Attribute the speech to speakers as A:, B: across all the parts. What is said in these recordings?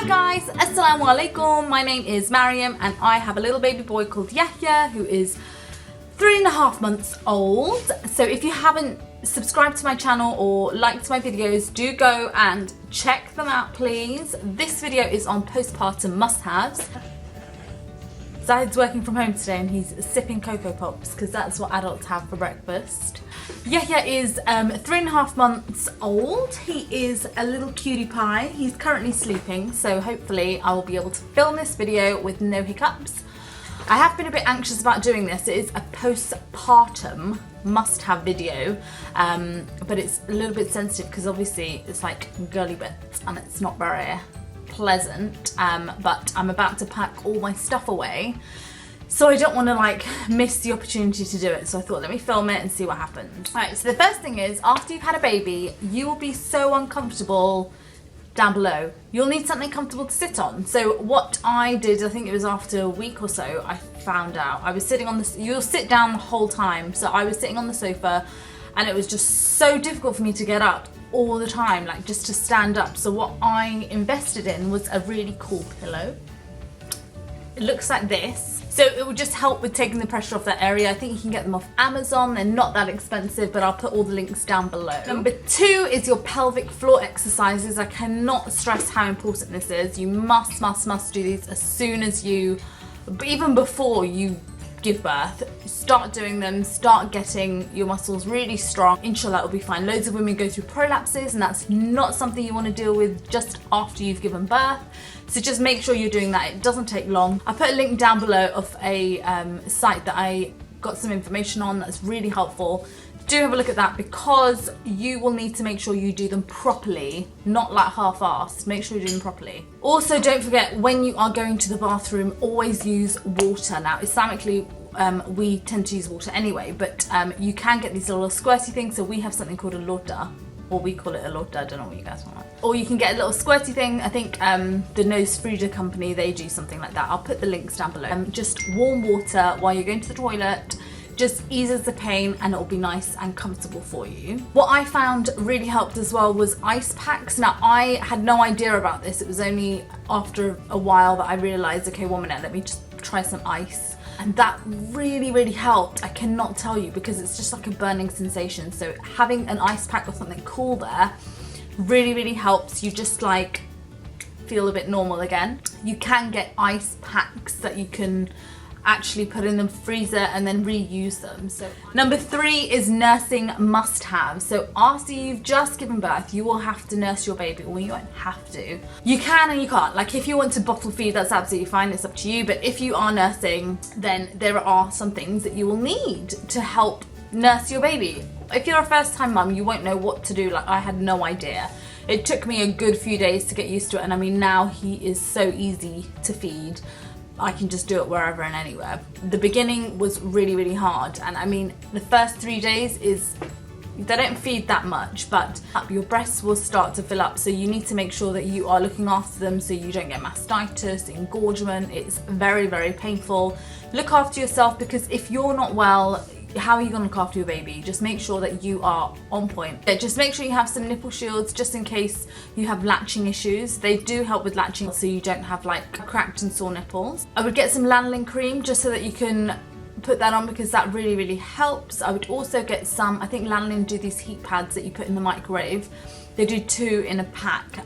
A: Hi guys, Assalamu alaikum. My name is Mariam and I have a little baby boy called Yahya who is 3.5 months old. So if you haven't subscribed to my channel or liked my videos, do go and check them out please. This video is on postpartum must-haves. Zahid's working from home today and he's sipping Cocoa Pops because that's what adults have for breakfast. Yahya is 3.5 months old. He is a little cutie pie. He's currently sleeping, so hopefully I will be able to film this video with no hiccups. I have been a bit anxious about doing this. It is a postpartum must-have video, but it's a little bit sensitive because obviously it's like girly bits and it's not very pleasant, but I'm about to pack all my stuff away, so I don't want to like miss the opportunity to do it, so I thought let me film it and see what happens. Alright, so the first thing is, after you've had a baby, you will be so uncomfortable down below. You'll need something comfortable to sit on. So what I did, I think it was after a week or so, I found out I was sitting on this, you'll sit down the whole time, so I was sitting on the sofa and it was just so difficult for me to get up all the time, like just to stand up. So what I invested in was a really cool pillow. It looks like this. So it will just help with taking the pressure off that area. I think you can get them off Amazon. They're not that expensive, but I'll put all the links down below. Number 2 is your pelvic floor exercises. I cannot stress how important this is. You must do these as soon as you, even before you give birth. Start doing them, start getting your muscles really strong. Inshallah it'll be fine. Loads of women go through prolapses and that's not something you want to deal with just after you've given birth. So just make sure you're doing that. It doesn't take long. I put a link down below of a site that I got some information on that's really helpful. Do have a look at that because you will need to make sure you do them properly, not like half-assed. Make sure you do them properly. Also, don't forget when you are going to the bathroom, always use water. Now, Islamically, we tend to use water anyway, but you can get these little squirty things. So we have something called a lota, or we call it a lota. I don't know what you guys want. Or you can get a little squirty thing. I think the Nose Frida company, they do something like that. I'll put the links down below. Just warm water while you're going to the toilet. Just eases the pain and it'll be nice and comfortable for you. What I found really helped as well was ice packs. Now I had no idea about this. It was only after a while that I realized, okay, 1 minute, let me just try some ice. And that really helped. I cannot tell you because it's just like a burning sensation. So having an ice pack or something cool there really helps you just like feel a bit normal again. You can get ice packs that you can actually put in the freezer and then reuse them. So number 3 is nursing must-have. So after you've just given birth, you will have to nurse your baby, or you won't have to. You can and you can't. Like if you want to bottle feed, that's absolutely fine, it's up to you. But if you are nursing, then there are some things that you will need to help nurse your baby. If you're a first-time mum, you won't know what to do. Like I had no idea. It took me a good few days to get used to it, and I mean now he is so easy to feed. I can just do it wherever and anywhere. The beginning was really hard, and I mean the first 3 days is, they don't feed that much, but your breasts will start to fill up, so you need to make sure that you are looking after them so you don't get mastitis, engorgement. It's very painful. Look after yourself, because if you're not well, how are you going to look after your baby? Just make sure that you are on point. Just make sure you have some nipple shields just in case you have latching issues. They do help with latching so you don't have like cracked and sore nipples. I would get some lanolin cream just so that you can put that on because that really helps. I would also get some, I think lanolin do these heat pads that you put in the microwave. They do 2 in a pack.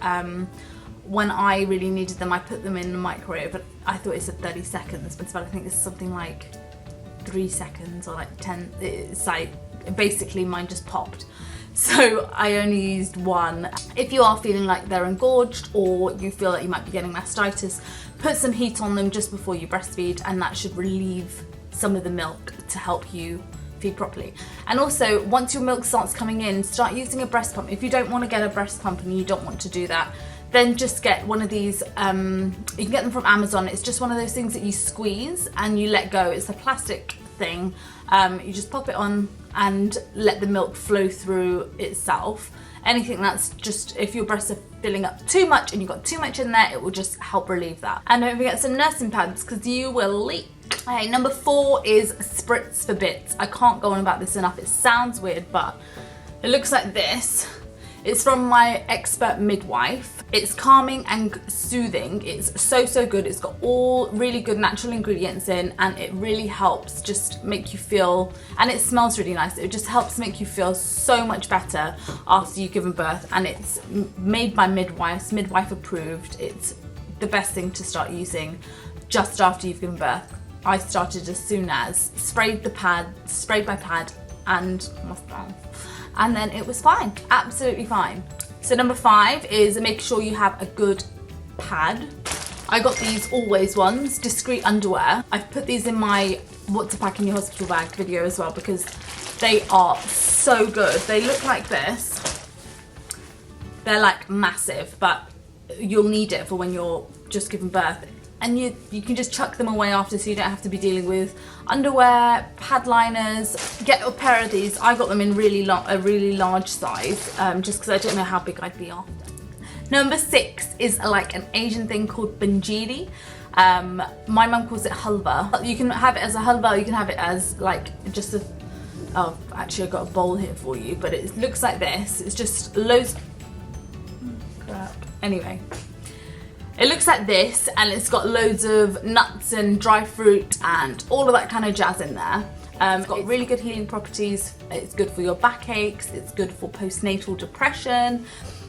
A: When I really needed them, I put them in the microwave, but I thought it said 30 seconds, but I think it's something like 3 seconds or like 10. It's like basically mine just popped, so I only used 1. If you are feeling like they're engorged or you feel like you might be getting mastitis, put some heat on them just before you breastfeed, and that should relieve some of the milk to help you feed properly. And also, once your milk starts coming in, start using a breast pump. If you don't want to get a breast pump and you don't want to do that, then just get one of these, you can get them from Amazon. It's just one of those things that you squeeze and you let go. It's a plastic thing. You just pop it on and let the milk flow through itself. Anything that's just, if your breasts are filling up too much and you've got too much in there, it will just help relieve that. And don't forget some nursing pads because you will leak. Okay, number 4 is Spritz for bits. I can't go on about this enough. It sounds weird, but it looks like this. It's from my expert midwife. It's calming and soothing. It's so good. It's got all really good natural ingredients in, and it really helps just make you feel, and it smells really nice. It just helps make you feel so much better after you've given birth, and it's made by midwives, midwife approved. It's the best thing to start using just after you've given birth. I started as soon as, sprayed my pad and my mouth, and then it was fine, absolutely fine. So number 5 is make sure you have a good pad. I got these Always ones, discreet underwear. I've put these in my what to pack in your hospital bag video as well because they are so good. They look like this. They're like massive, but you'll need it for when you're just giving birth. And you can just chuck them away after, so you don't have to be dealing with underwear, pad liners. Get a pair of these. I got them in a really large size, just because I don't know how big I'd be after. Number 6 is like an Asian thing called banjiri. My mum calls it halwa. You can have it as a halwa, or you can have it as like just a, oh, actually I've got a bowl here for you, but it looks like this. It's just loads, crap. Anyway. It looks like this, and it's got loads of nuts and dry fruit and all of that kind of jazz in there. It's got really good healing properties. It's good for your backaches. It's good for postnatal depression.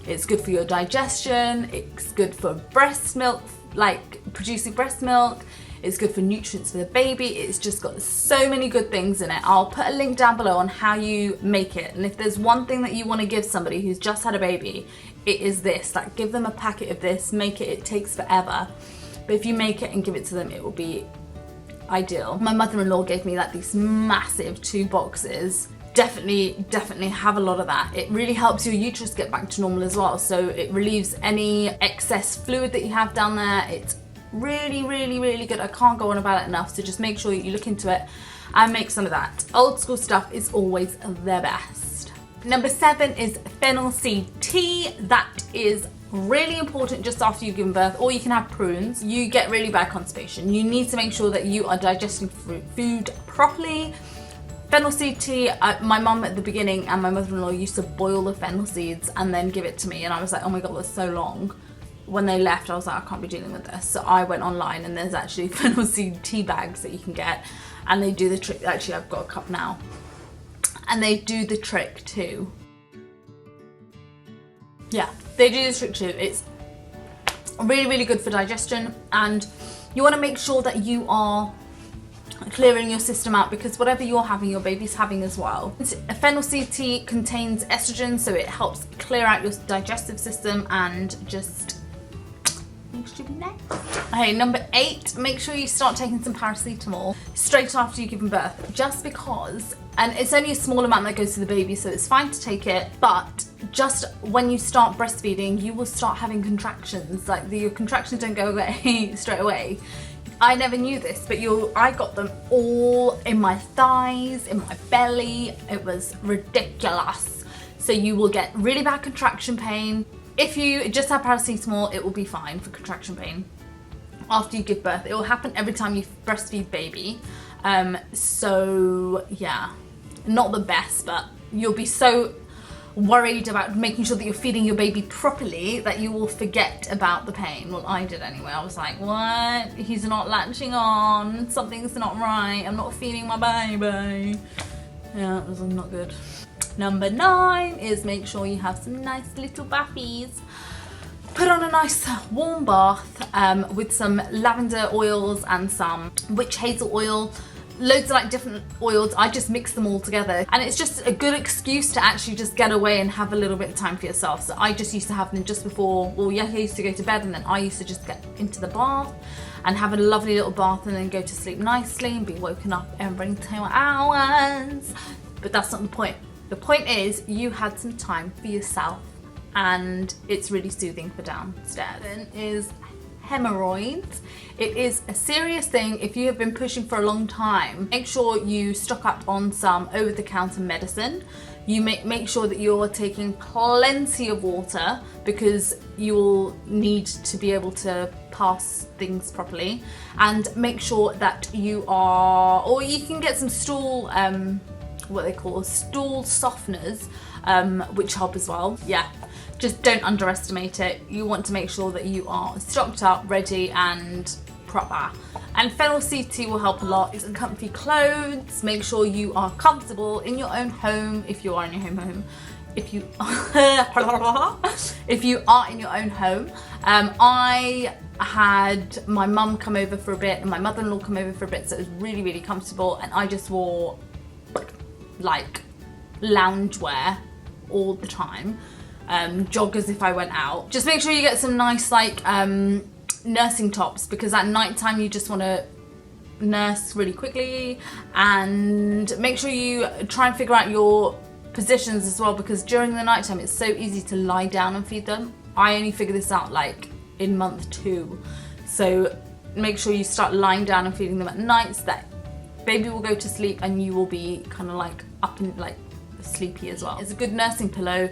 A: It's good for your digestion. It's good for breast milk, like producing breast milk. It's good for nutrients for the baby. It's just got so many good things in it. I'll put a link down below on how you make it. And if there's one thing that you want to give somebody who's just had a baby, it is this. Like, give them a packet of this, make it. It takes forever. But if you make it and give it to them, it will be ideal. My mother-in-law gave me like these massive 2 boxes. Definitely have a lot of that. It really helps your uterus get back to normal as well. So it relieves any excess fluid that you have down there. It's really good. I can't go on about it enough, so just make sure that you look into it and make some of that. Old school stuff is always the best. Number 7 is fennel seed tea. That is really important just after you've given birth, or you can have prunes. You get really bad constipation. You need to make sure that you are digesting food properly. Fennel seed tea, my mum at the beginning and my mother-in-law used to boil the fennel seeds and then give it to me, and I was like, oh my god, that's so long. When they left, I was like, I can't be dealing with this. So I went online, and there's actually fennel seed tea bags that you can get, and they do the trick. Actually, I've got a cup now, and they do the trick too. Yeah, they do the trick too. It's really good for digestion, and you want to make sure that you are clearing your system out, because whatever you're having, your baby's having as well. Fennel seed tea contains estrogen, so it helps clear out your digestive system and just makes you be nice. Okay, number 8, make sure you start taking some paracetamol straight after you've given birth, just because, and it's only a small amount that goes to the baby, so it's fine to take it, but just when you start breastfeeding, you will start having contractions. Like, your contractions don't go away straight away. I never knew this, but I got them all in my thighs, in my belly. It was ridiculous. So you will get really bad contraction pain. If you just have paracetamol, it will be fine for contraction pain after you give birth. It will happen every time you breastfeed baby. So yeah, not the best, but you'll be so worried about making sure that you're feeding your baby properly that you will forget about the pain. Well, I did anyway. I was like, what? He's not latching on. Something's not right. I'm not feeding my baby. Yeah, it was not good. Number 9 is make sure you have some nice little baffies. Put on a nice warm bath with some lavender oils and some witch hazel oil. Loads of like different oils. I just mix them all together, and it's just a good excuse to actually just get away and have a little bit of time for yourself. So I just used to have them just before, well, Yahya used to go to bed, and then I used to just get into the bath and have a lovely little bath and then go to sleep nicely and be woken up every 2 hours. But that's not the point. The point is you had some time for yourself, and it's really soothing for downstairs. Then is hemorrhoids. It is a serious thing. If you have been pushing for a long time, make sure you stock up on some over-the-counter medicine. You make sure that you're taking plenty of water, because you will need to be able to pass things properly. And make sure that you are, or you can get some stool, what they call stool softeners, which help as well. Yeah. just don't underestimate it. You want to make sure that you are stocked up, ready and proper. And Fennel CT will help a lot. It's comfy clothes. Make sure you are comfortable in your own home, if you are in your home. If you if you are in your own home. I had my mum come over for a bit and my mother-in-law come over for a bit, so it was really, really comfortable, and I just wore like loungewear all the time, joggers if I went out. Just make sure you get some nice like nursing tops, because at night time you just want to nurse really quickly, and make sure you try and figure out your positions as well, because during the night time it's so easy to lie down and feed them. I only figured this out like in month 2, so make sure you start lying down and feeding them at night, so that baby will go to sleep and you will be kind of like up and like sleepy as well. It's a good nursing pillow.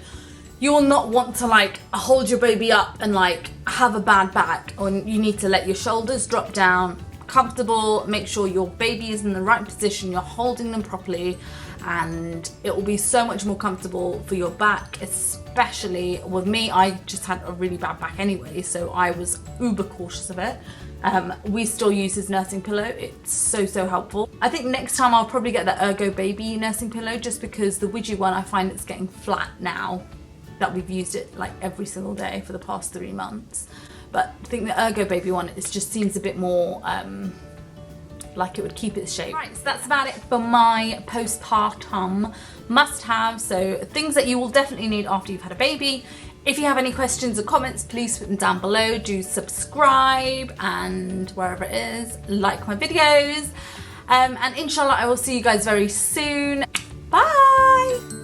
A: You will not want to like hold your baby up and like have a bad back, or you need to let your shoulders drop down, comfortable, make sure your baby is in the right position, you're holding them properly, and it will be so much more comfortable for your back. Especially with me, I just had a really bad back anyway, so I was uber cautious of it. We still use his nursing pillow. It's so helpful. I think next time I'll probably get the Ergo Baby nursing pillow, just because the Widgie one, I find it's getting flat now that we've used it like every single day for the past 3 months. But I think the Ergo Baby one, it just seems a bit more like it would keep its shape. Right, so that's about it for my postpartum must-have. So things that you will definitely need after you've had a baby. If you have any questions or comments, please put them down below. Do subscribe, and wherever it is, like my videos. And inshallah, I will see you guys very soon. Bye!